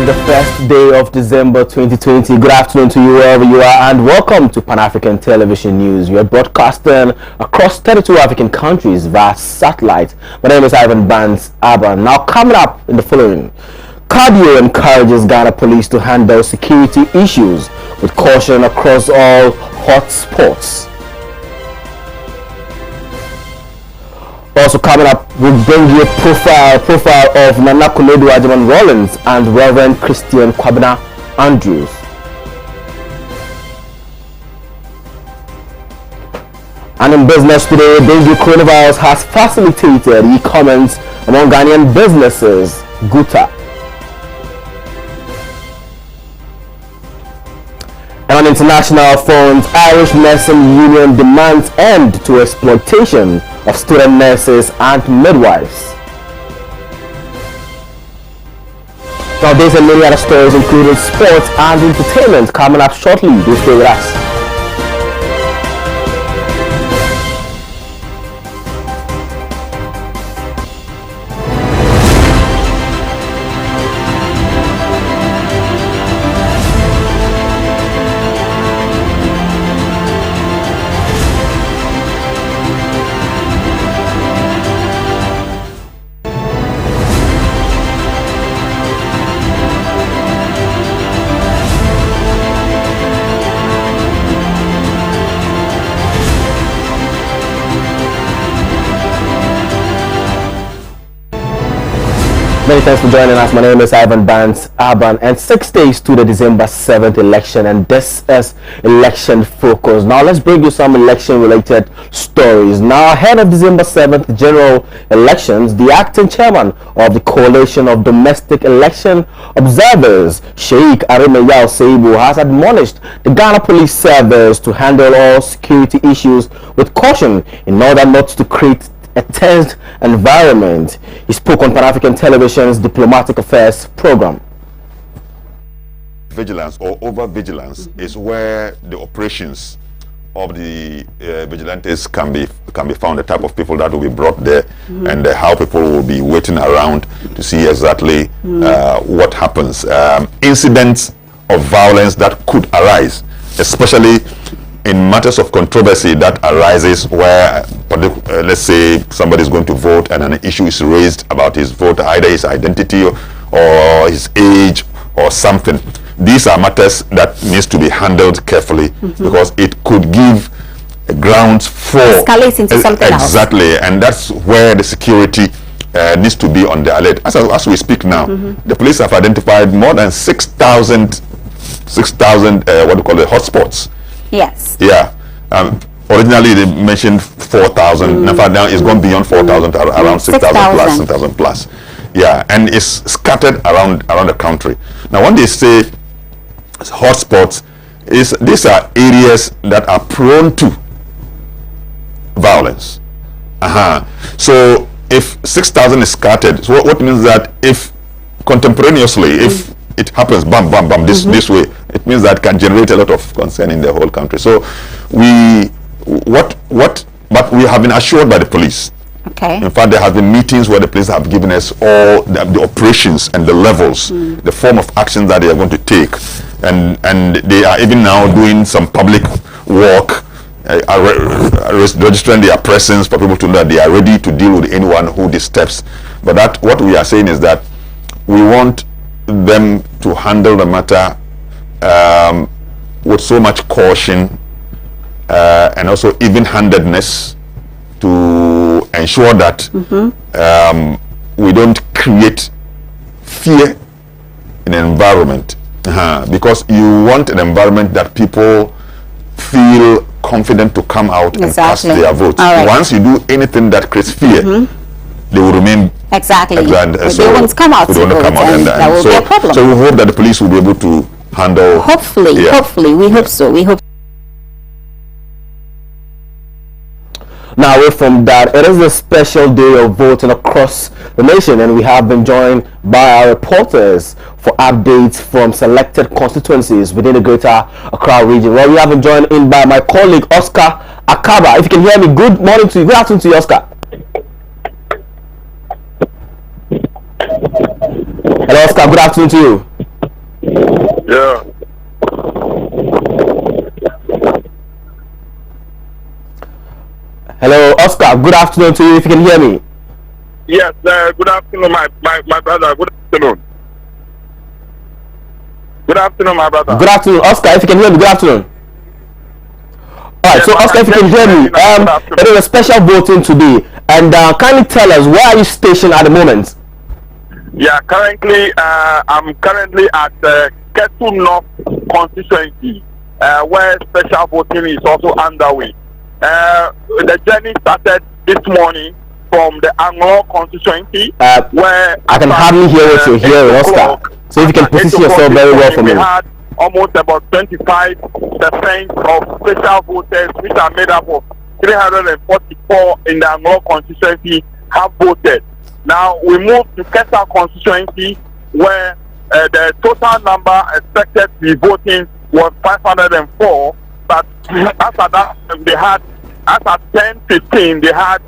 is the first day of December 2020. Good afternoon to you wherever you are, and welcome to Pan-African Television News. We are broadcasting across 32 African countries via satellite. My name is Abban. Now, coming up in the following: Cardio encourages Ghana police to handle security issues with caution across all hotspots. Also coming up, we'll bring you a profile of Nana Kuledu Ajaman Rollins and Reverend Christian Kwabena Andrews. And in business today, dengue coronavirus has facilitated e-commerce among Ghanaian businesses. Guta. And on international fronts, Irish Nursing Union demands end to exploitation of student nurses and midwives. Now, these and many other stories, including sports and entertainment, coming up shortly. Do stay with us. Many thanks for joining us. My name is Abban, and 6 days to the December 7th election, and this is Election Focus. Now let's bring you some election related stories. Now, ahead of December 7th general elections, the acting chairman of the Coalition of Domestic Election Observers, Sheikh Arimeyao Seibu, has admonished the Ghana Police Service to handle all security issues with caution in order not to create a tense environment. He spoke on Pan-African Television's Diplomatic Affairs program. Vigilance or over-vigilance is where the operations of the vigilantes can be found, the type of people that will be brought there, and how people will be waiting around to see exactly what happens. Incidents of violence that could arise, especially in matters of controversy that arises where, let's say, somebody is going to vote and an issue is raised about his vote, either his identity or his age or something. These are matters that needs to be handled carefully, because it could give grounds for escalate into something else. Exactly, and that's where the security needs to be on the alert. As we speak now, the police have identified more than 6,000 what do you call it, hotspots. Yes. Yeah. Originally they mentioned 4,000. In fact, now it's gone beyond 4,000, around 6,000 plus. Yeah, and it's scattered around the country. Now, when they say hotspots, these are areas that are prone to violence. So if 6,000 is scattered, so what means that if contemporaneously, if it happens bam bam bam this way, it means that can generate a lot of concern in the whole country. So but we have been assured by the police. Okay. In fact, there have been meetings where the police have given us all the operations and the levels, the form of action that they are going to take, and they are even now doing some public work, registering their presence for people to know that they are ready to deal with anyone who disturbs. But what we are saying is that we want them to handle the matter with so much caution and also even-handedness to ensure that we don't create fear in an environment, because you want an environment that people feel confident to come out and cast their votes. Right. Once you do anything that creates fear, they will remain exactly. So they won't come out to vote, and that will be a problem. So we hope that the police will be able to handle. Hopefully, we hope so. We hope. Now, away from that, it is a special day of voting across the nation, and we have been joined by our reporters for updates from selected constituencies within the greater Accra region. Well, we have been joined in by my colleague Oscar Akaba. If you can hear me, good morning to you. Good afternoon to you, Oscar. Hello, Oscar. Good afternoon to you. Yeah. Hello, Oscar. Good afternoon to you. If you can hear me. Yes. Good afternoon, my brother. Good afternoon. Good afternoon, my brother. Good afternoon, Oscar. If you can hear me, good afternoon. All right. Yes, So, Oscar, if you can hear me, it is a special voting today, and kindly tell us where are you stationed at the moment? Yeah. Currently, I'm currently at Ketu North constituency, where special voting is also underway. The journey started this morning from the Anglo constituency, where I can hardly hear what you're hearing, Oscar. So if you can position yourself very well for me. We had almost about 25% of special voters, which are made up of 344 in the Anglo constituency, have voted. Now we move to Kesa constituency, where the total number expected to be voting was 504, but after that they had, as at 10:15, they had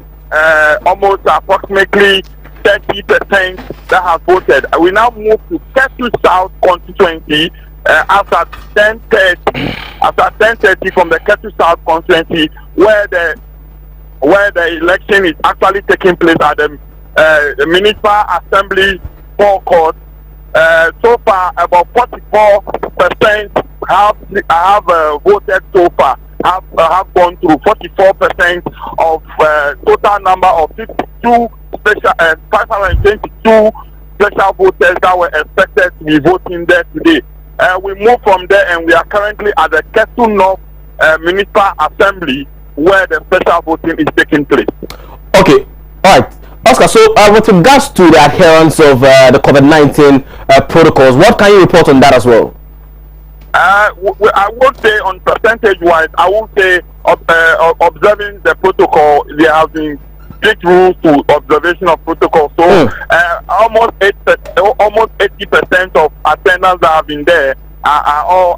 almost approximately 30% that have voted. We now move to Ketu South constituency after 10:30. After 10:30 from the Ketu South constituency, where the election is actually taking place at the municipal assembly forecourt. So far, about 44% have voted so far. Have gone through 44% of total number of 52 special 522 special voters that were expected to be voting there today. We move from there and we are currently at the Ketu North Municipal Assembly, where the special voting is taking place. Okay, all right, Oscar. So with regards to the adherence of the COVID-19 protocols, what can you report on that as well? I won't say on percentage wise. I won't say observing the protocol. There have been strict rules to observation of protocol. So almost 80% of attendants that have been there are all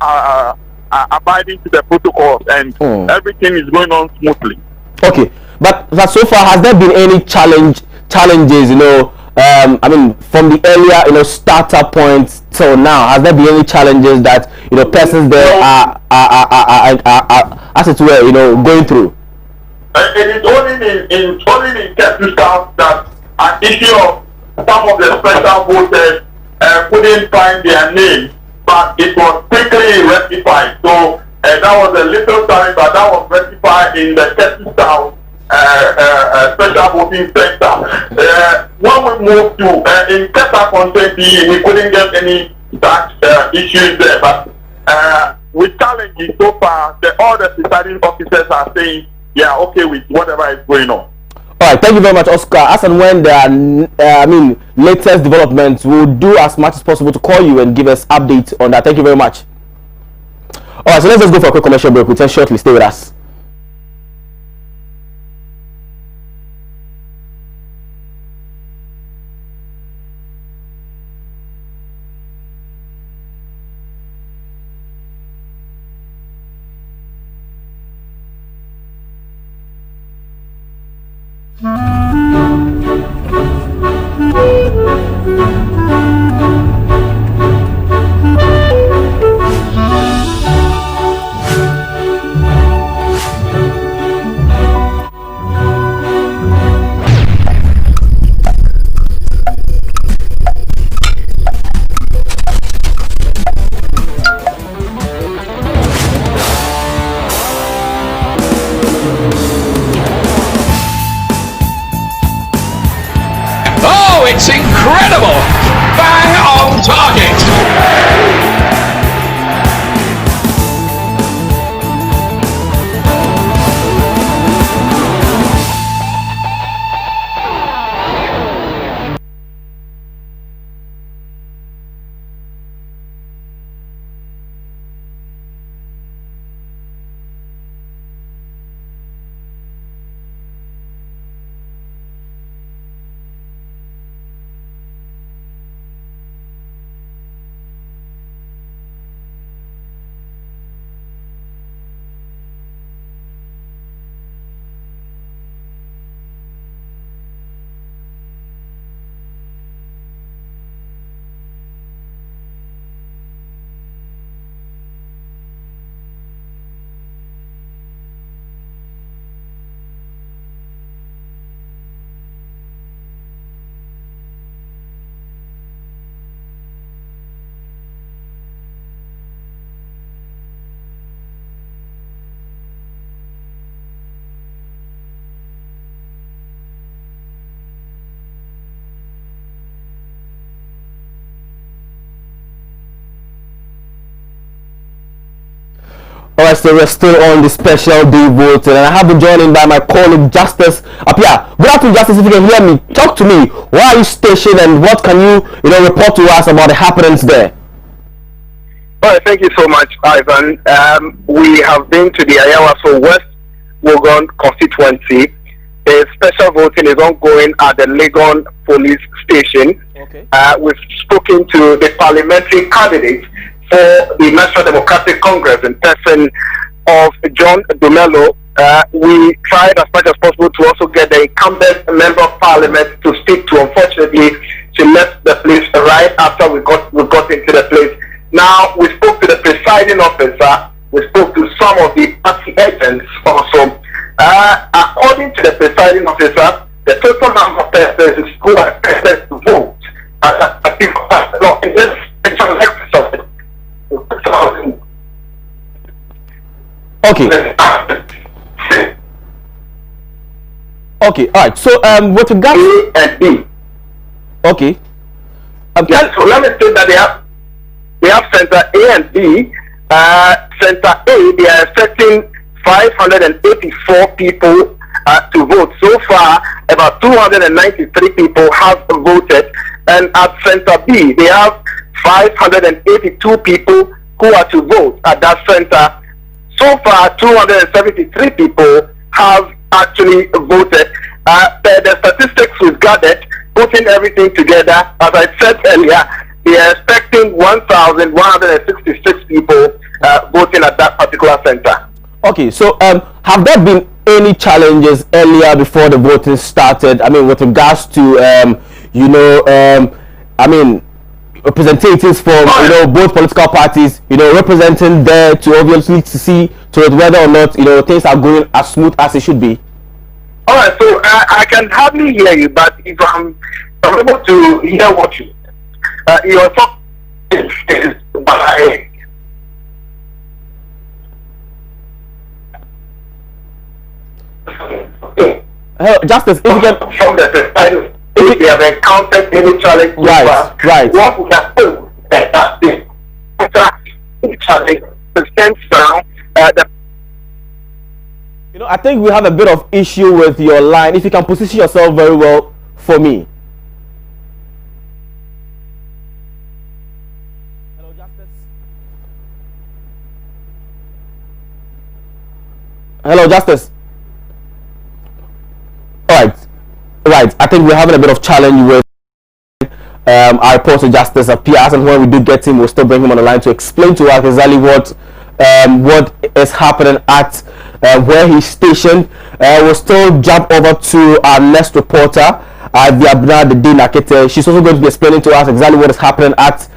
abiding to the protocols, and everything is going on smoothly. Okay, but so far, has there been any challenges? I mean, from the earlier, startup points till now, has there been any challenges that persons there are as it were, going through? It is only in Ketu South that an issue of some of the special voters couldn't find their name, but it was quickly rectified. So that was a little challenge, but that was rectified in the Ketu South special voting center. When we moved to in Kesa constituency, we couldn't get any such issues there, but with challenges so far, all the presiding officers are saying, yeah, okay with whatever is going on. All right, thank you very much, Oscar. As and when there are, latest developments, we'll do as much as possible to call you and give us updates on that. Thank you very much. All right, so let's just go for a quick commercial break. We'll return shortly. Stay with us. Alright, so we're still on the special day voting, and I have been joined by my colleague Justice Apia. Good afternoon, Justice. If you can hear me, talk to me. Where are you stationed, and what can you report to us about the happenings there? All right, thank you so much, Ivan. We have been to the Ayawaso West Wogon constituency. The special voting is ongoing at the Legon police station. Okay. We've spoken to the parliamentary candidate for the National Democratic Congress in person of John Dumelo. We tried as much as possible to also get the incumbent member of parliament to speak to. Unfortunately, she left the place right after we got into the place. Now, we spoke to the presiding officer. We spoke to some of the party agents also. According to the presiding officer, the total number of persons who are expected to vote in this election. Okay. Okay. All right. So, with regards A and B. Okay. Yeah, so let me say that they have Center A and B. Center A, they are expecting 584 people to vote. So far, about 293 people have voted. And at Center B, they have 582 people who are to vote at that center. So far, 273 people have actually voted. The statistics we've gathered, putting everything together, as I said earlier, they are expecting 1,166 people voting at that particular center. Okay, so have there been any challenges earlier before the voting started? I mean, with regards to representatives from both political parties, representing there to obviously to see to it whether or not things are going as smooth as it should be. All right, so I can hardly hear you, but if I'm able to hear what you're talking is by. Justice, if you can, from the perspective, if they have encountered any challenge, right. What we have done that the challenge stands down. I think we have a bit of issue with your line. If you can position yourself very well for me. Hello, Justice. Hello, Justice. Right. I think we're having a bit of challenge with our reporter Justice Appears, and when we do get him, we'll still bring him on the line to explain to us exactly what is happening at where he's stationed. We'll still jump over to our next reporter, the Abban Nakete. She's also going to be explaining to us exactly what is happening at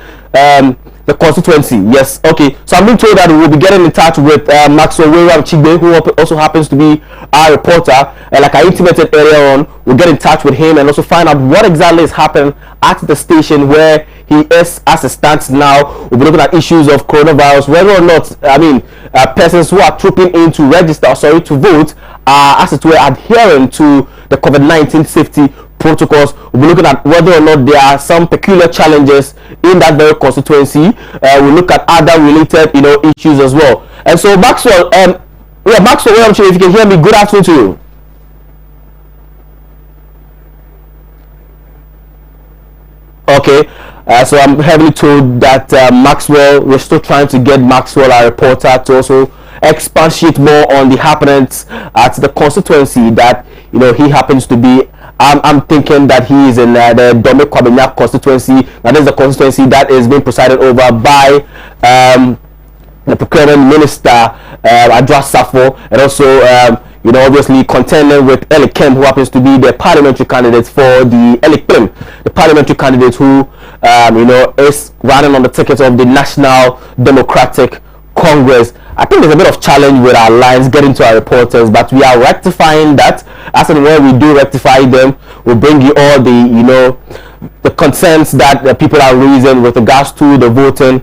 the constituency. Yes, okay. So I'm being told that we'll be getting in touch with Maxwell Chigbe, who also happens to be our reporter. Like I intimated earlier on, we'll get in touch with him and also find out what exactly is happening at the station where he is as it stands now. We'll be looking at issues of coronavirus, whether or not, persons who are trooping in to register, to vote, as it were, adhering to the COVID-19 safety protocols. We'll be looking at whether or not there are some peculiar challenges in that very constituency. We'll look at other related, issues as well. And so, Maxwell, Maxwell, if you can hear me, good afternoon to you. Okay, so I'm heavily told that Maxwell, we're still trying to get Maxwell, our reporter, to also expatiate more on the happenings at the constituency that he happens to be. I'm thinking that he is in the Dome Kwabena constituency. That is the constituency that is being presided over by the procurement minister, Adra Safo, and also obviously contending with Elikem, who happens to be the parliamentary candidate for the Elikem, the parliamentary candidate who is running on the ticket of the National Democratic Congress. I think there's a bit of challenge with our lines getting to our reporters, but we are rectifying that. As and when we do rectify them, we'll bring you all the the concerns that the people are raising with regards to the voting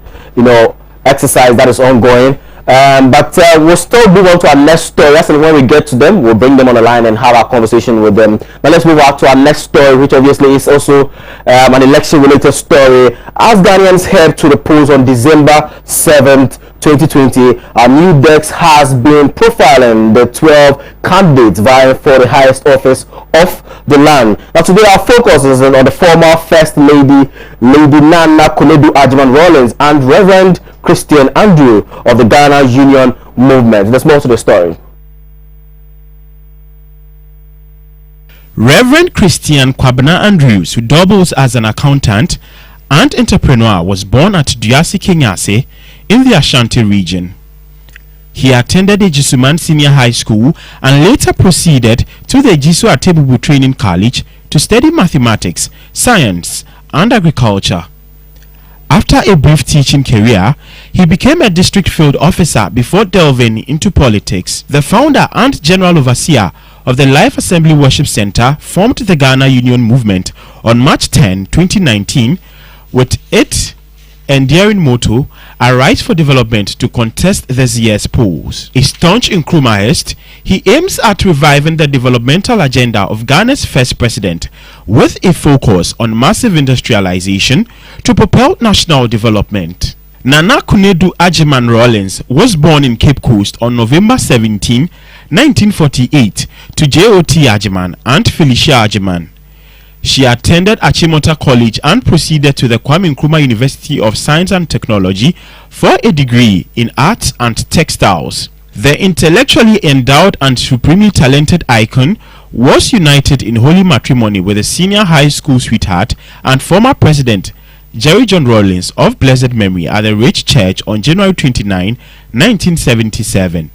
exercise that is ongoing. But we'll still move on to our next story. As and when we get to them, we'll bring them on the line and have our conversation with them. Now let's move on to our next story, which obviously is also an election related story. As Ghanaians head to the polls on December 7th, 2020, New Dex has been profiling the 12 candidates vying for the highest office of the land. Now today our focus is on the former First Lady, Lady Nana Akufo-Addo Rawlings, and Reverend Christian Andrew of the Ghana Union Movement. There's more to the story. Reverend Christian Kwabena Andrews, who doubles as an accountant and entrepreneur, was born at Duasi Kenyase in the Ashanti region. He attended the Jisuman Senior High School and later proceeded to the Jisu Atebubu Training College to study mathematics, science, and agriculture. After a brief teaching career, he became a district field officer before delving into politics. The founder and general overseer of the Life Assembly Worship Center formed the Ghana Union Movement on March 10, 2019, with its endearing motto, "A Right for Development," to contest this year's polls. A staunch Nkrumahist, he aims at reviving the developmental agenda of Ghana's first president with a focus on massive industrialization to propel national development. Nana Akufo-Addo Rawlings was born in Cape Coast on November 17, 1948 to J.O.T. Ajiman and Felicia Ajiman. She attended Achimota College and proceeded to the Kwame Nkrumah University of Science and Technology for a degree in arts and textiles. The intellectually endowed and supremely talented icon was united in holy matrimony with a senior high school sweetheart and former president Jerry John Rawlings of blessed memory at the Rich Church on January 29, 1977.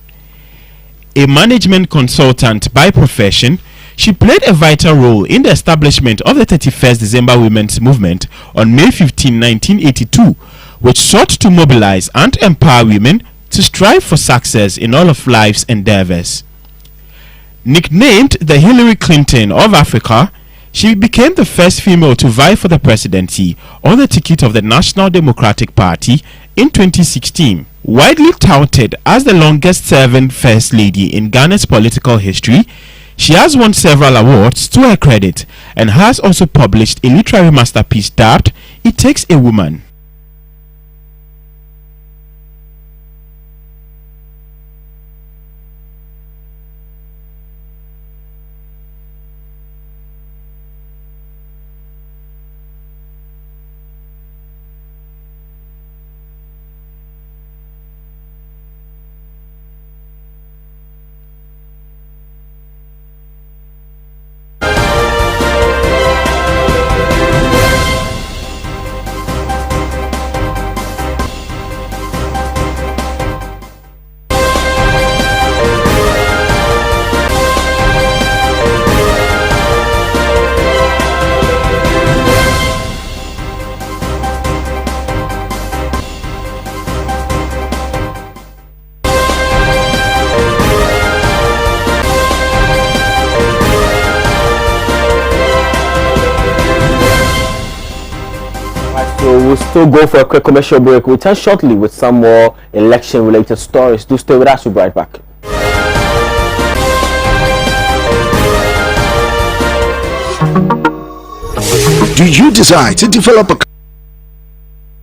A management consultant by profession, she played a vital role in the establishment of the 31st December Women's Movement on May 15, 1982, which sought to mobilize and empower women to strive for success in all of life's endeavors. Nicknamed the Hillary Clinton of Africa, she became the first female to vie for the presidency on the ticket of the National Democratic Party in 2016. Widely touted as the longest-serving First Lady in Ghana's political history, she has won several awards to her credit and has also published a literary masterpiece dubbed "It Takes a Woman." So we'll still go for a quick commercial break. We'll return shortly with some more election-related stories. Do stay with us. We'll be right back. Do you desire to develop a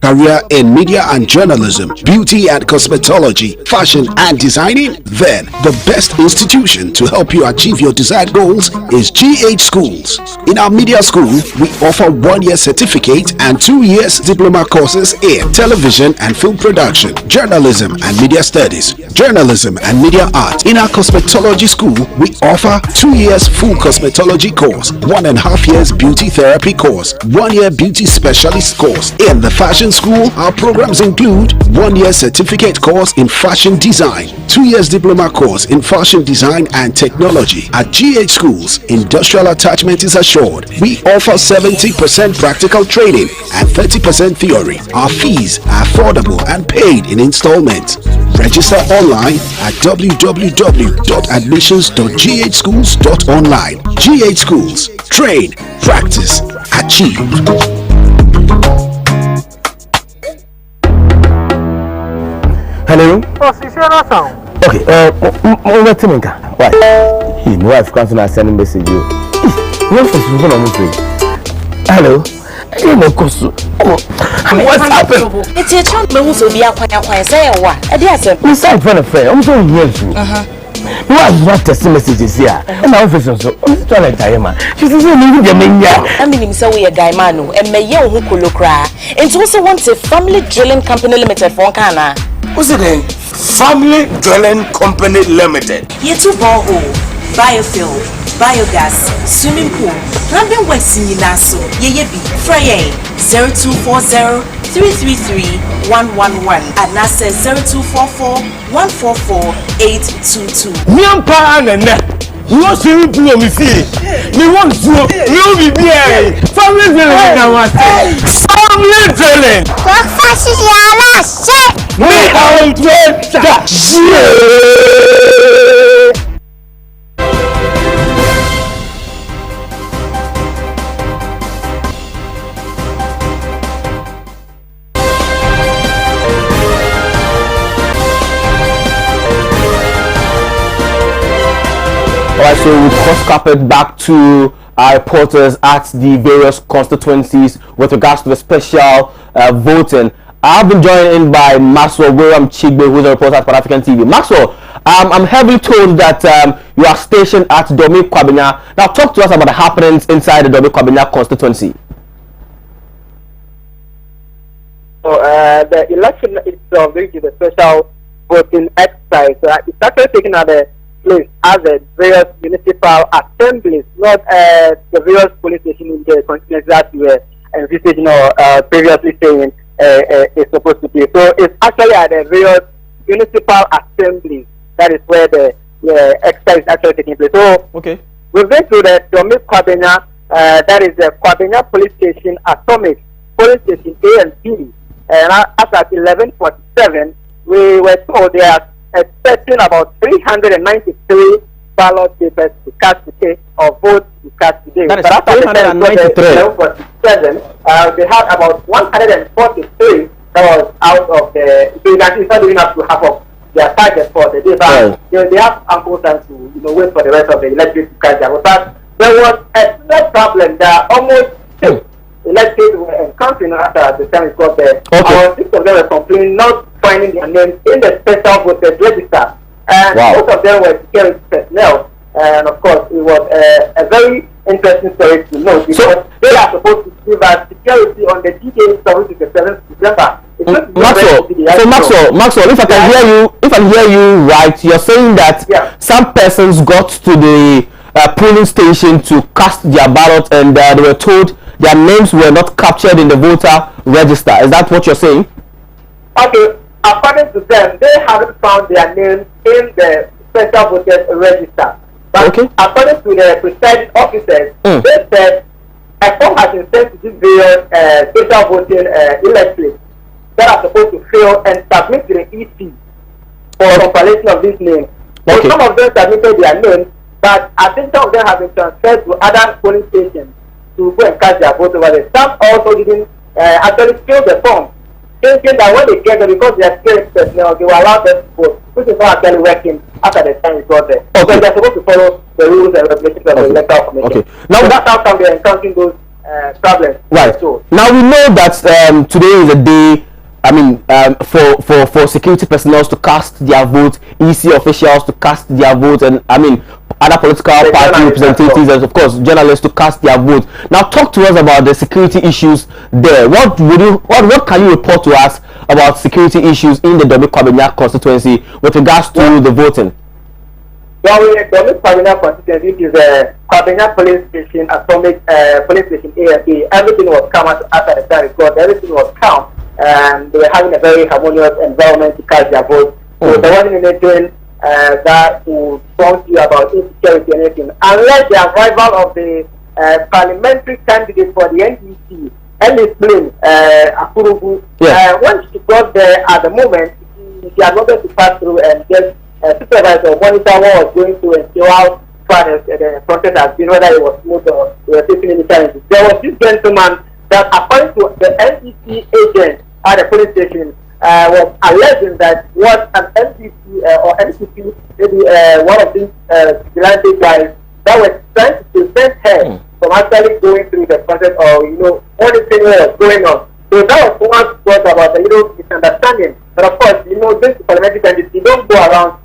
career in media and journalism, beauty and cosmetology, fashion and designing? Then the best institution to help you achieve your desired goals is GH Schools. In our media school, we offer 1-year certificate and 2 years diploma courses in television and film production, journalism and media studies, journalism and media art. In our cosmetology school, we offer 2 years full cosmetology course, 1.5 years beauty therapy course, 1 year beauty specialist course. In the fashion school, our programs include 1 year certificate course in fashion design, 2 years diploma course in fashion design and technology. At GH Schools, industrial attachment is assured. We offer 70% practical training and 30% theory. Our fees are affordable and paid in installments. Register online at www.admissions.ghschools.online. GH Schools. Train, practice, achieve. Hello? Okay, why? My wife comes and send a message. Hello? What's happened? It's your child who will be a quiet say what? A dear sir. We said for the fair. I'm so here too. What text messages here? And my officer so I'm trying to tell man. She says you need the mania. I mean so we a guy manu and me young who could look cry. And also want a family drilling company limited for Kana. What's it name? Family Drilling Company Limited. Ye two borehole, biofuel, biogas, swimming pool, plumbing works in Yinaso, ye be, Frey 0240 333-111 and that's 0244-144-822. Nyampa na na. You see me me see. Me want to you be there. Family drilling na what? Family drilling. What fashion yala shit? Me out with that shit. Alright, so we cross carpet back to our reporters at the various constituencies with regards to the special voting. I've been joined in by Maxwell William Chigbe, who's a reporter at Pan African TV. Maxwell, I'm heavily told that you are stationed at Domi Kwabena. Now, talk to us about the happenings inside the Domi Kwabena constituency. So, the election itself, which is a special voting exercise, it's actually taken at the place as the various municipal assemblies, not the various police stations in the constituency that we were envisaging or previously saying is supposed to be. So it's actually at the various municipal assemblies that is where the exercise is actually taking place. So okay, we've been to the Domi Kwabena, that is the Kwabena police station, Atomic police station A and B, and as at 11:47, we were told they are expecting about 393 ballot papers to cast today or votes to cast today. That is 393. 11:47, they had about 143 that was out of the. So you can see it's not even up to half of their target for the day, but they have ample time to wait for the rest of the electorate to cast their vote. But there was a small problem that almost elected were encountering after the time it got there. About 6 of them were complaining not finding their names in the special voters register, and most of them were security personnel. And of course, it was a very interesting story to know because they are supposed to give us security on the D-Day, which is the 7th December. Maxwell, if I can hear you right, you're saying that some persons got to the polling station to cast their ballot, and they were told their names were not captured in the voter register. Is that what you're saying? Okay, according to them, they haven't found their names in the special voters register. But according to the presiding officers, they said a form has been sent to these various special voting electorates that are supposed to fill and submit to the EC for compilation of these names. So some of them submitted their names, but I think some of them have been transferred to other polling stations to go and cast their vote over there. Some also didn't actually fill the form, thinking that when they get there, because they are security personnel, they will allow them to vote, which is not actually working after the time we got there. So they're supposed to follow the rules and regulations of the electoral commission. Now that's how come they're encountering those problems. Right. So now we know that today is a day, I mean, for security personnel to cast their vote, EC officials to cast their vote, and I mean other political party representatives and of course journalists to cast their vote. Now talk to us about the security issues there. What can you report to us about security issues in the Domi Kwabena constituency with regards to the voting? Well, the Domi Kwabena constituency is a Kwabena police station, Atomic police station A and B. Everything was calm after the time because everything was calm, and they were having a very harmonious environment to cast their vote. So there wasn't anything that would prompt you about insecurity or anything, unless the arrival of the parliamentary candidate for the NDC, Ellis Plain, Akurubu. When she got there at the moment, she had wanted to pass through and just supervise or monitor what was going through and see how far the process has been, whether it was smooth or they were facing any challenges. There was this gentleman that, according to the NDC agent at the police station, was alleging that what an NCC or NCC, maybe one of these vigilante guys that was trying to prevent her from actually going through the process or, what the thing was going on. So that was one thought about a little misunderstanding. But of course, this parliamentary candidates, they don't go around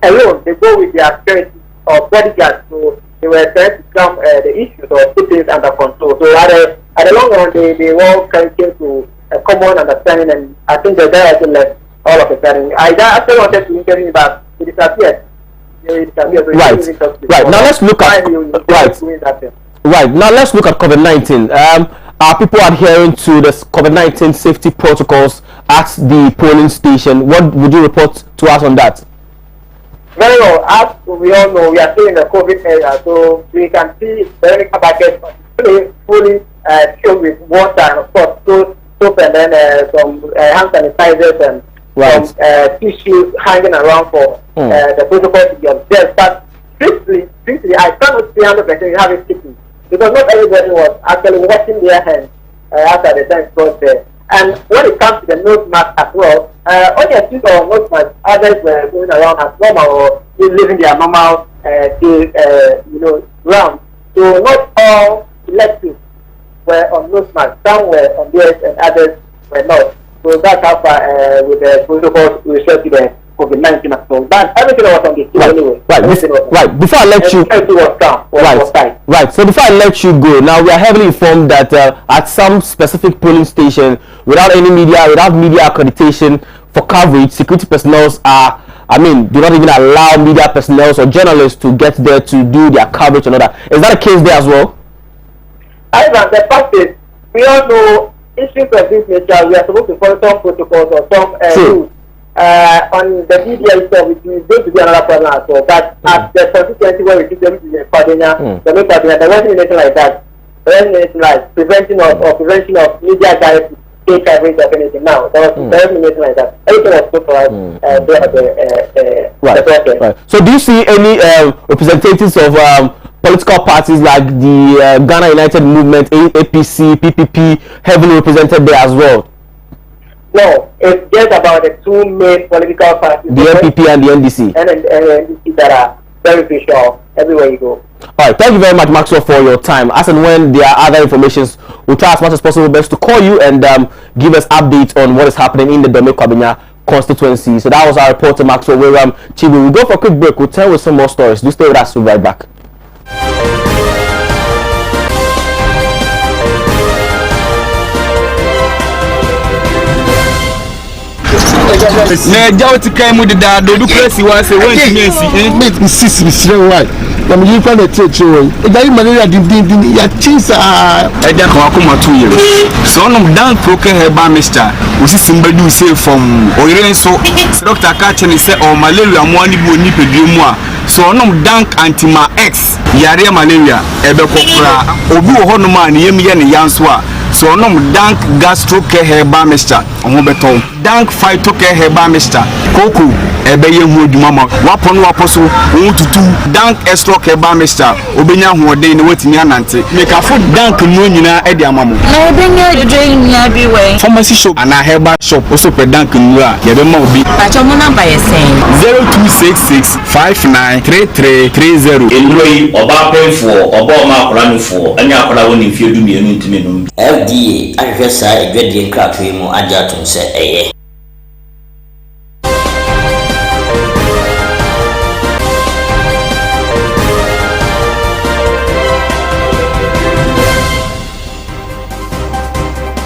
alone. They go with their security or bodyguards. So they were trying to calm the issues or put things under control. So at the long run, they all came to a common understanding, and I think the guy also left all of a sudden. I actually wanted to interview him, but he disappeared. Right. Now let's look at Right. Now let's look at COVID-19. Are people adhering to the COVID-19 safety protocols at the polling station? What would you report to us on that? Very well. As we all know, we are still in the COVID era, so we can see the buckets fully filled with water, and of course, soap and then some hand sanitizers and some tissues hanging around for the protocol to be observed. But strictly, I cannot say 100% have it strictly, because not everybody was actually washing their hands after the time was there. And when it comes to the nose mask as well, only a few nose masks, others were going around as normal or living their normal round. So not all electives were on nose masks. Some were on theirs and others were not. So that's how far with the protocols we refer to the COVID-19 as well. But everything was on the scale anyway. Right. Before I let you Right. So before I let you go, now we are heavily informed that at some specific polling station, without media accreditation for coverage, security personnel do not even allow media personnel or journalists to get there to do their coverage and all that. Is that a case there as well? However, the fact is, we all know issues of this nature. We are supposed to follow some protocols or some rules. On the media itself, it is going to be another problem as well. But at the constituency where we keep them in the Padena, there wasn't anything like that. There wasn't anything like prevention of media guys to take coverage of anything. Now, there wasn't anything like that. Everything was put for us. Right. So do you see any representatives of political parties like the Ghana United Movement, APC, PPP, heavily represented there as well? No, it's just about the two main political parties. The NPP and the NDC. And NDC that are very visual everywhere you go. Alright, thank you very much, Maxwell, for your time. As and when there are other informations, we'll try as much as possible best to call you and give us updates on what is happening in the Dome Kwabena constituency. So that was our reporter, Maxwell William Chibu. We'll go for a quick break. We'll tell you some more stories. Do stay with us. We'll be right back. na jawo ti kai mu da do du press wa se won ti mensi meet me sis me sire why na me yi fa na teche won e ga yi malaria din ya chinsa e da ko akoma 2 years so no dan proke heba mister usi simbadu say from oyire so doctor ka chene say o malaria mo ani bi oni pedue mu a so no dank antima x yare malaria e be kokura obi wo hono ma ne yem ye ne yanso a so no dank gastro care heba mister omo beton dank phyto care heba mister koko ebe ye hu oduma ma wapon waposo won tutu dank extra care heba mister obenya hu oden ne watimi anante make afo dank no nyina e di amamo na obenya join nya bi we pharmacy shop ana heba shop also pe dank nu a ye be ma obi acho mo number ye sen 0266593330 eloi oba penfo oba ma akora nufo anya akora woni mfie du mienu ntime no FDA ahwehwɛ saa adwadie nkratoe mu agye atom sɛ ɛyɛ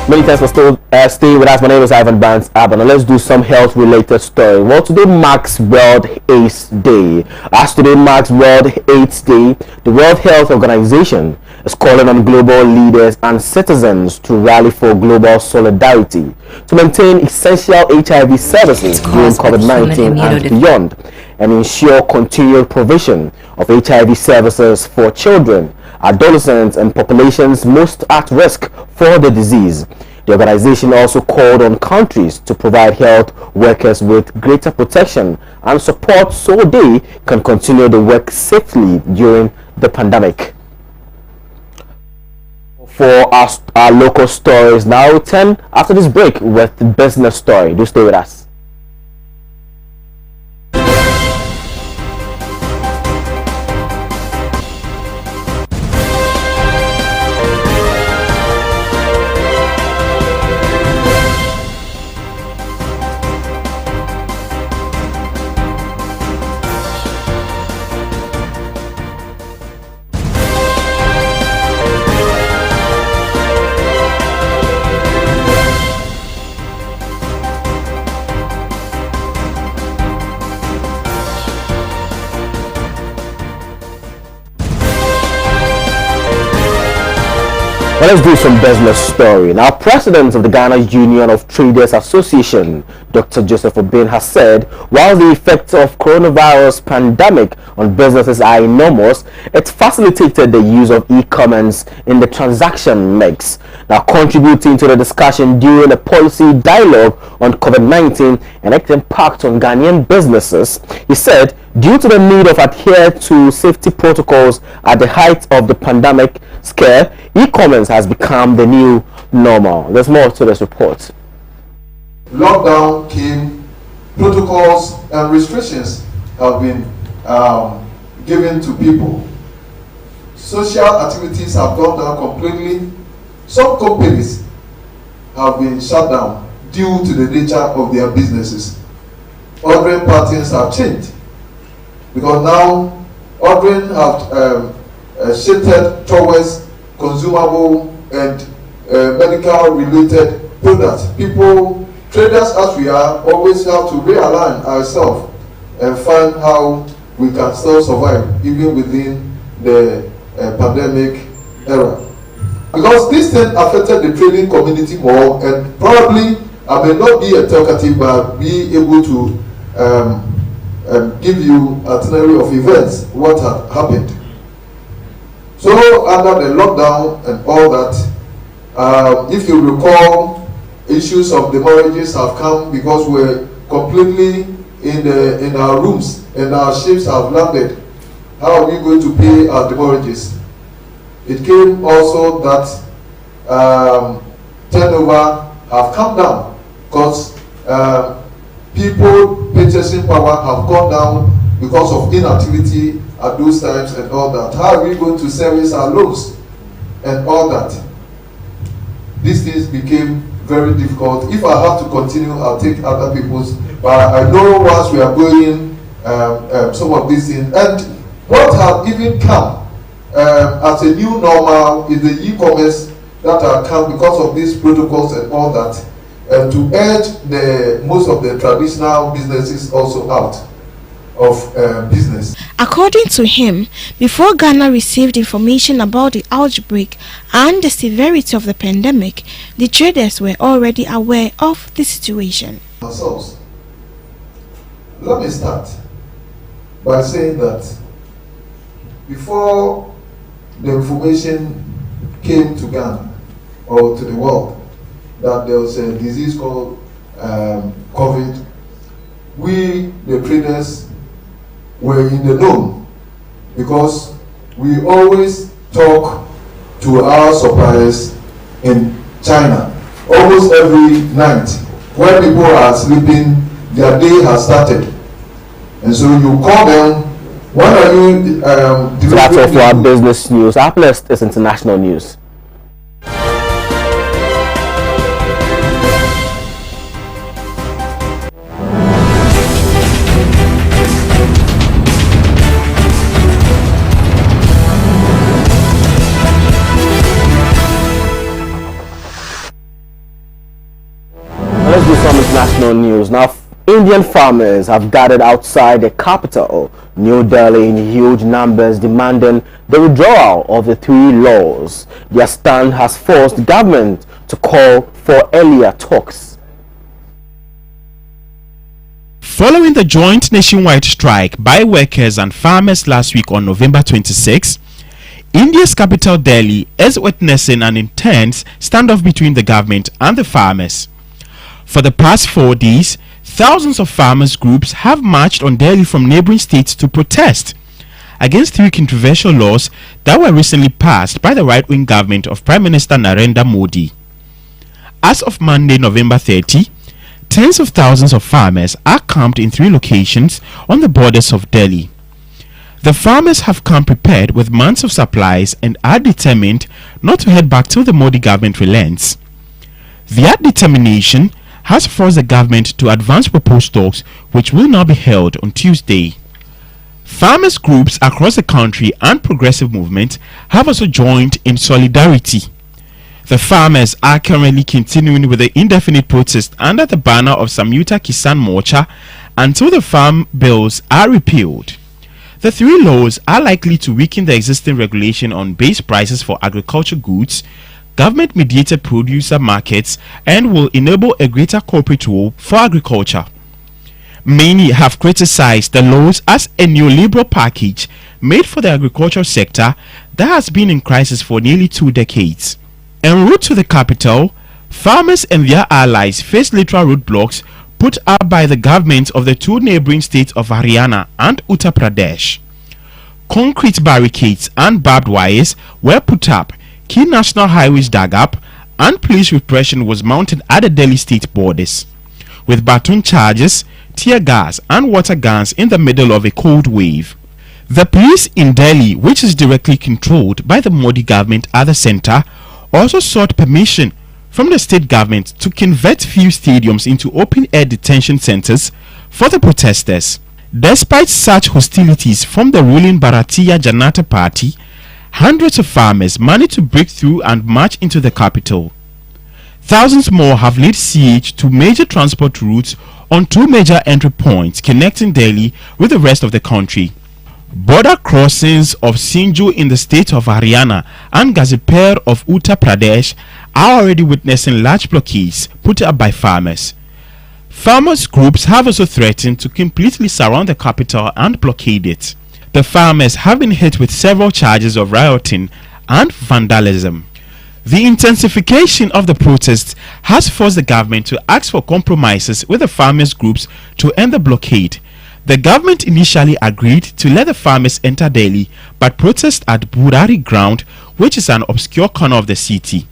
Many thanks for still staying with us. My name is Ivan Banks Abban, and let's do some health-related story. Well, today marks World AIDS Day. As today marks World AIDS Day, the World Health Organization is calling on global leaders and citizens to rally for global solidarity to maintain essential HIV services during COVID-19 and beyond, and ensure continued provision of HIV services for children, adolescents, and populations most at risk for the disease. The organization also called on countries to provide health workers with greater protection and support so they can continue the work safely during the pandemic. For our local stories, now 10 after this break with the business story. Do stay with us. Well, let's do some business story. Now, President of the Ghana Union of Traders Association, Dr. Joseph Abban, has said, while the effects of coronavirus pandemic on businesses are enormous, it facilitated the use of e-commerce in the transaction mix. Now, contributing to the discussion during a policy dialogue on COVID-19 and its impact on Ghanaian businesses, he said, due to the need of adhere to safety protocols at the height of the pandemic scare, e-commerce has become the new normal. There's more to this report. Lockdown came, protocols and restrictions have been given to people. Social activities have gone down completely. Some companies have been shut down due to the nature of their businesses. Ordering patterns have changed because now ordering have shifted towards consumable and medical related products. People, traders as we are, always have to realign ourselves and find how we can still survive even within the pandemic era. Because this thing affected the trading community more, and probably I may not be a talkative, but be able to give you itinerary of events, what had happened. So under the lockdown and all that, if you recall, issues of demurrages have come because we're completely in our rooms and our ships have landed. How are we going to pay our demurrages? It came also that turnover have come down because people purchasing power have gone down because of inactivity at those times and all that. How are we going to service our loans and all that? These things became very difficult. If I have to continue, I'll take other people's. But I know once we are going some of these things, and what have even come as a new normal is the e-commerce that have come because of these protocols and all that, to edge the most of the traditional businesses also out of business. According to him, before Ghana received information about the outbreak and the severity of the pandemic, the traders were already aware of the situation. Ourselves. Let me start by saying that before the information came to Ghana or to the world that there was a disease called COVID, we, the traders, were in the know because we always talk to our suppliers in China almost every night. When people are sleeping, their day has started, and so you call them. When are you? That's all for our business news. Up next is international news. Let's do some international news. Now, Indian farmers have gathered outside the capital, New Delhi, in huge numbers demanding the withdrawal of the 3 laws. Their stand has forced the government to call for earlier talks. Following the joint nationwide strike by workers and farmers last week on November 26, India's capital Delhi is witnessing an intense standoff between the government and the farmers. For the past 4 days, thousands of farmers' groups have marched on Delhi from neighboring states to protest against 3 controversial laws that were recently passed by the right-wing government of Prime Minister Narendra Modi. As of Monday, November 30, tens of thousands of farmers are camped in 3 locations on the borders of Delhi. The farmers have come prepared with months of supplies and are determined not to head back till the Modi government relents. Their determination has forced the government to advance proposed talks, which will now be held on Tuesday. Farmers groups across the country and progressive movements have also joined in solidarity. The farmers are currently continuing with the indefinite protest under the banner of Samyuta Kisan Morcha until the farm bills are repealed. The 3 laws are likely to weaken the existing regulation on base prices for agriculture goods, government-mediated producer markets and will enable a greater corporate role for agriculture. Many have criticized the laws as a neoliberal package made for the agricultural sector that has been in crisis for nearly 2 decades. En route to the capital, farmers and their allies face literal roadblocks put up by the governments of the 2 neighboring states of Haryana and Uttar Pradesh. Concrete barricades and barbed wires were put up, key national highways dug up, and police repression was mounted at the Delhi state borders, with baton charges, tear gas and water guns in the middle of a cold wave. The police in Delhi, which is directly controlled by the Modi government at the center, also sought permission from the state government to convert few stadiums into open-air detention centers for the protesters. Despite such hostilities from the ruling Bharatiya Janata Party, hundreds of farmers managed to break through and march into the capital. Thousands more have laid siege to major transport routes on 2 major entry points connecting Delhi with the rest of the country. Border crossings of Sinju in the state of Haryana and Gazipur of Uttar Pradesh are already witnessing large blockades put up by farmers. Farmers' groups have also threatened to completely surround the capital and blockade it. The farmers have been hit with several charges of rioting and vandalism. The intensification of the protests has forced the government to ask for compromises with the farmers' groups to end the blockade. The government initially agreed to let the farmers enter Delhi, but protest at Burari ground, which is an obscure corner of the city.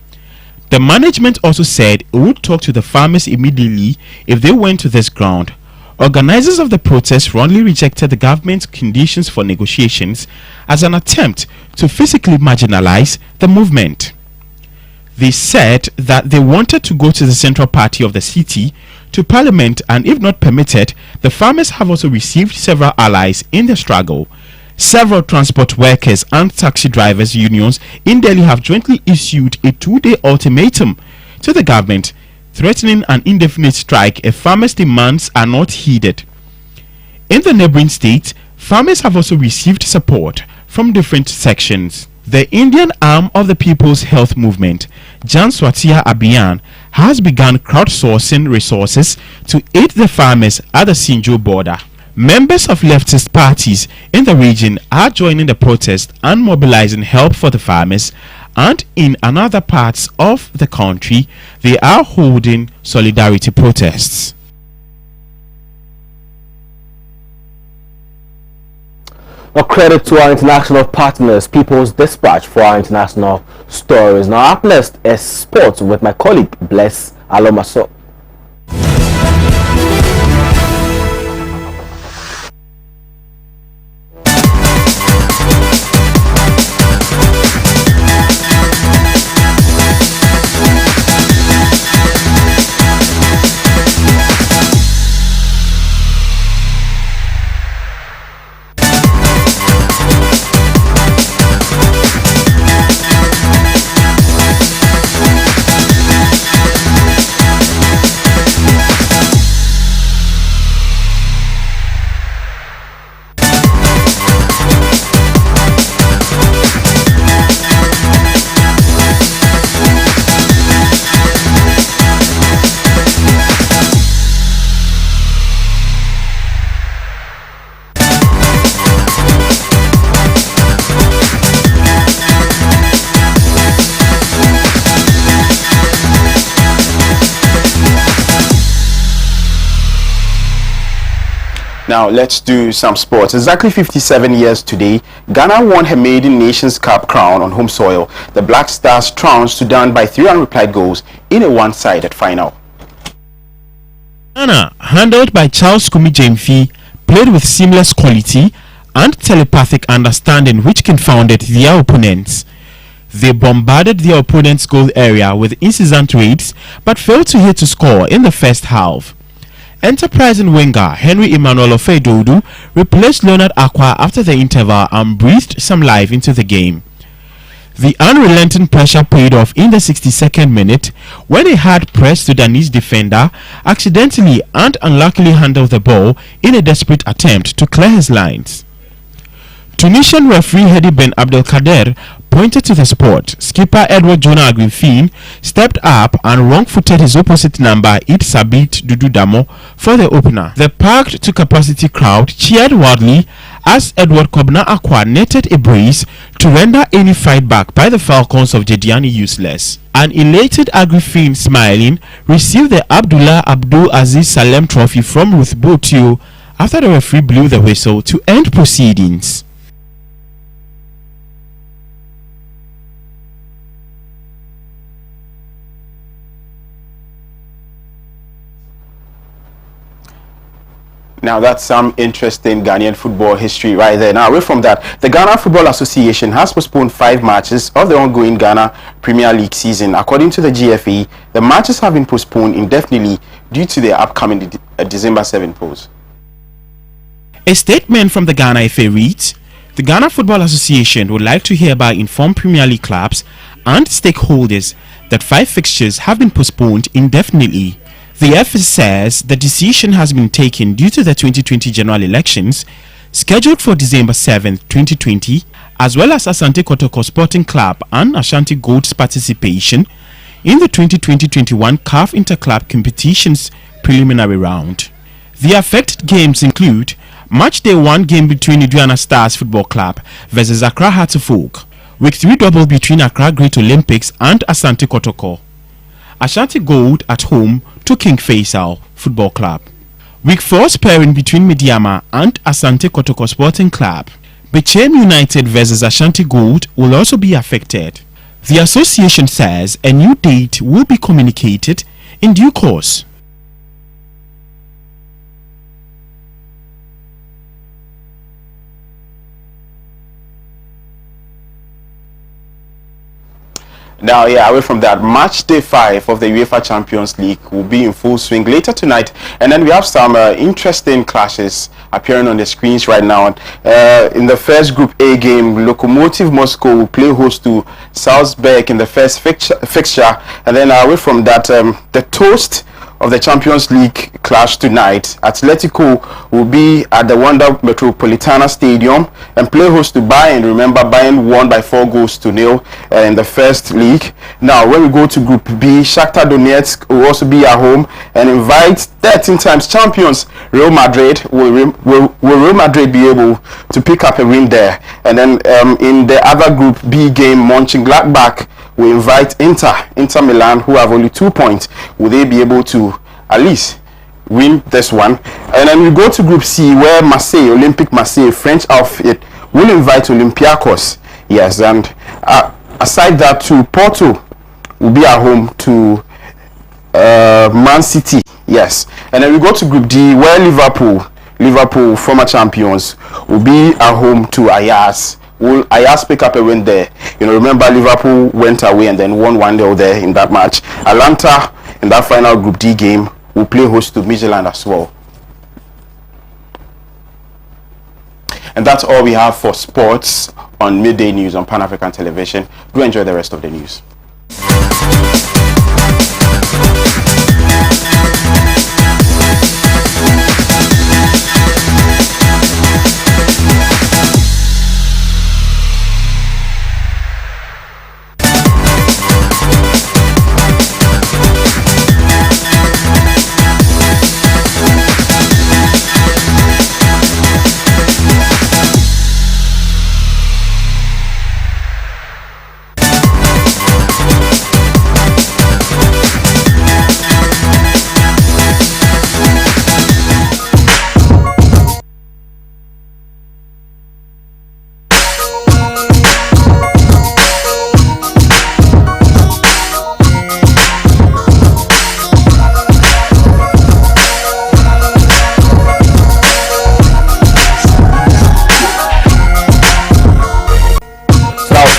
The management also said it would talk to the farmers immediately if they went to this ground. Organizers of the protest wrongly rejected the government's conditions for negotiations as an attempt to physically marginalize the movement. They said that they wanted to go to the central party of the city, to parliament, and if not permitted, the farmers have also received several allies in the struggle. Several transport workers and taxi drivers unions in Delhi have jointly issued a 2-day ultimatum to the government, threatening an indefinite strike if farmers' demands are not heeded. In the neighboring states, farmers have also received support from different sections. The Indian arm of the People's Health Movement, Jan Swatia Abban, has begun crowdsourcing resources to aid the farmers at the Sinju border. Members of leftist parties in the region are joining the protest and mobilizing help for the farmers, and in other parts of the country, they are holding solidarity protests. A credit to our international partners, People's Dispatch, for our international stories. Now, up next is sports with my colleague Bless Alomaso. Now let's do some sports. Exactly 57 years today, Ghana won her maiden Nations Cup crown on home soil. The Black Stars trounced Sudan by 3 unreplied goals in a one-sided final. Ghana, handled by Charles Kumi Jamefi, played with seamless quality and telepathic understanding which confounded their opponents. They bombarded their opponent's goal area with incessant raids but failed to hit to score in the first half. Enterprising winger Henry Emmanuel Ofedodu replaced Leonard Aqua after the interval and breathed some life into the game. The unrelenting pressure paid off in the 62nd minute when a hard-pressed Sudanese defender accidentally and unluckily handled the ball in a desperate attempt to clear his lines. Tunisian referee Hedi Ben Abdelkader pointed to the spot. Skipper Edward Jonah Agrinfin stepped up and wrong-footed his opposite number Id Sabit Dudu Damo for the opener. The packed to capacity crowd cheered wildly as Edward Kobna Akwa netted a brace to render any fight back by the Falcons of Jediani useless. An elated Agrinfin, smiling, received the Abdullah Abdul Aziz Salem Trophy from Ruth Botio after the referee blew the whistle to end proceedings. Now that's some interesting Ghanaian football history right there. Now away from that, the Ghana Football Association has postponed 5 matches of the ongoing Ghana Premier League season. According to the GFA, the matches have been postponed indefinitely due to the upcoming December 7 polls. A statement from the Ghana FA reads, the Ghana Football Association would like to hereby inform Premier League clubs and stakeholders that 5 fixtures have been postponed indefinitely. The FA says the decision has been taken due to the 2020 general elections scheduled for December 7, 2020, as well as Asante Kotoko Sporting Club and Ashanti Gold's participation in the 2020-21 CAF Interclub competitions preliminary round. The affected games include Match Day 1 game between Aduana Stars Football Club versus Accra Hearts of Oak, Week 3 double between Accra Great Olympics and Asante Kotoko. Ashanti Gold at home to King Faisal Football Club. Week 4 sparring between Mediama and Asante Kotoko Sporting Club. Bechem United versus Ashanti Gold will also be affected. The association says a new date will be communicated in due course. Now, away from that, match day 5 of the UEFA Champions League will be in full swing later tonight, and then we have some interesting clashes appearing on the screens right now. In the first Group A game, Lokomotiv Moscow will play host to Salzburg in the first fixture, and then away from that, the toast of the Champions League clash tonight, Atletico will be at the Wanda Metropolitana Stadium and play host to Bayern. Remember, Bayern won by 4-0 in the first league. Now, when we go to Group B, Shakhtar Donetsk will also be at home and invite 13 times champions Real Madrid. Will Real Madrid be able to pick up a win there? And then in the other Group B game, Mönchengladbach we invite Inter Milan, who have only 2 points. Will they be able to at least win this one? And then we go to Group C, where Marseille, Olympique Marseille, French outfit, will invite Olympiacos. Yes, and aside that, too, Porto will be at home to Man City. Yes, and then we go to Group D, where Liverpool, former champions, will be at home to Ajax. Will Ajax pick up a win there? Remember, Liverpool went away and then won 1-0 there in that match. Atlanta, in that final Group D game, will play host to Midtjylland as well. And that's all we have for sports on Midday News on Pan African Television. Do enjoy the rest of the news.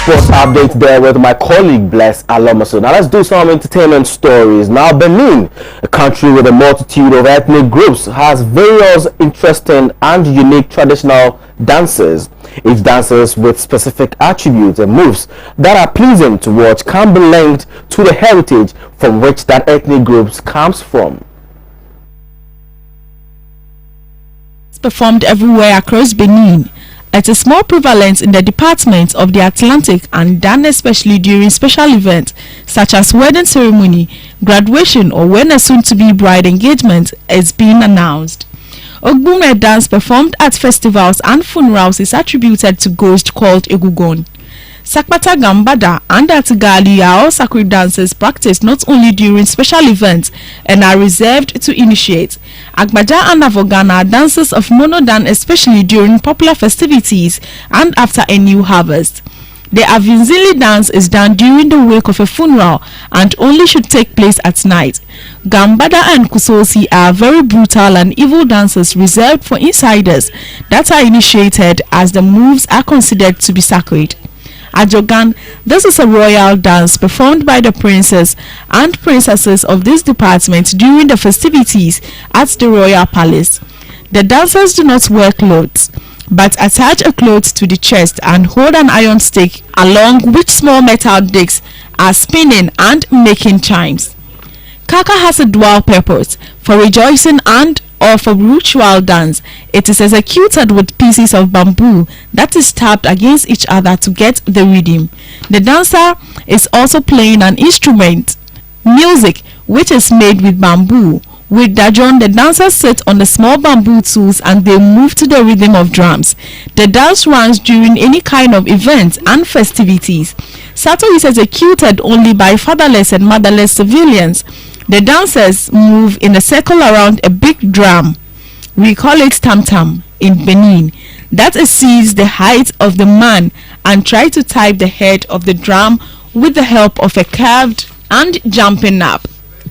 Sports update there with my colleague Bless Alomaso. Now let's do some entertainment stories. Now Benin, a country with a multitude of ethnic groups, has various interesting and unique traditional dances. Each dances with specific attributes and moves that are pleasing to watch can be linked to the heritage from which that ethnic groups comes from. Performed everywhere across Benin It is more prevalent in the departments of the Atlantic and done especially during special events such as wedding ceremony, graduation, or when a soon-to-be bride engagement is being announced. Ogbume dance performed at festivals and funerals is attributed to ghost called Egugon. Sakpata Gambada and Atigali are all sacred dances practiced not only during special events and are reserved to initiate. Agbaja and Avogana are dances of monodan especially during popular festivities and after a new harvest. The Avinzili dance is done during the wake of a funeral and only should take place at night. Gambada and Kusosi are very brutal and evil dances reserved for insiders that are initiated, as the moves are considered to be sacred. Ajogan, this is a royal dance performed by the princes and princesses of this department during the festivities at the royal palace. The dancers do not wear clothes, but attach a cloth to the chest and hold an iron stick along which small metal discs are spinning and making chimes. Kaka has a dual purpose, for rejoicing and or for ritual dance. It is executed with pieces of bamboo that is tapped against each other to get the rhythm. The dancer is also playing an instrument, music, which is made with bamboo. With Dajon, the dancers sit on the small bamboo tools and they move to the rhythm of drums. The dance runs during any kind of events and festivities. Sato is executed only by fatherless and motherless civilians. The dancers move in a circle around a big drum. We call it tam tam in Benin. That exceeds the height of the man and try to tie the head of the drum with the help of a curved and jumping up.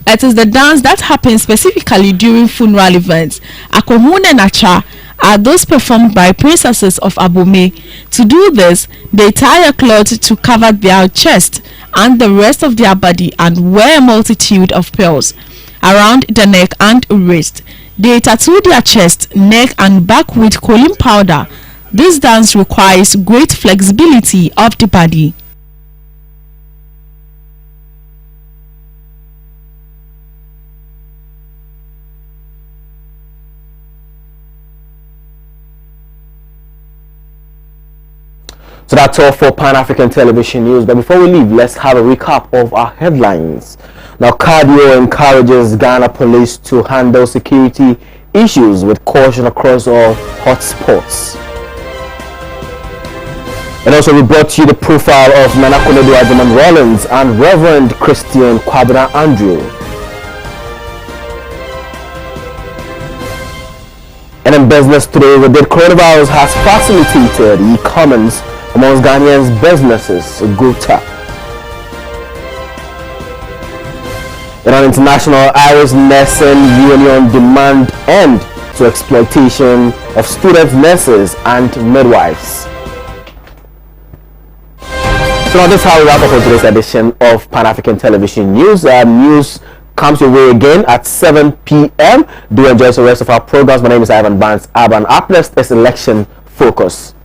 It is the dance that happens specifically during funeral events. Akohun and Acha are those performed by princesses of Abome. To do this, they tie a cloth to cover their chest and the rest of their body and wear a multitude of pearls around the neck and wrist. They tattoo their chest, neck and back with colin powder. This dance requires great flexibility of the body. So that's all for Pan-African Television News. But before we leave, let's have a recap of our headlines. Now, Cardio encourages Ghana police to handle security issues with caution across all hotspots. And also, we brought you the profile of Nana Konedo Ajaman Rollins and Reverend Christian Kwabena Andrew. And in business today, the coronavirus has facilitated e-commerce amongst Ghanaians' businesses, Gupta. And on international, Irish Nursing Union demand end to exploitation of students, nurses, and midwives. So now this is how we wrap up for today's edition of Pan-African Television News. News comes your way again at 7 p.m. Do enjoy the rest of our programs. My name is Ivan Barnes Abban. Up next is Election Focus.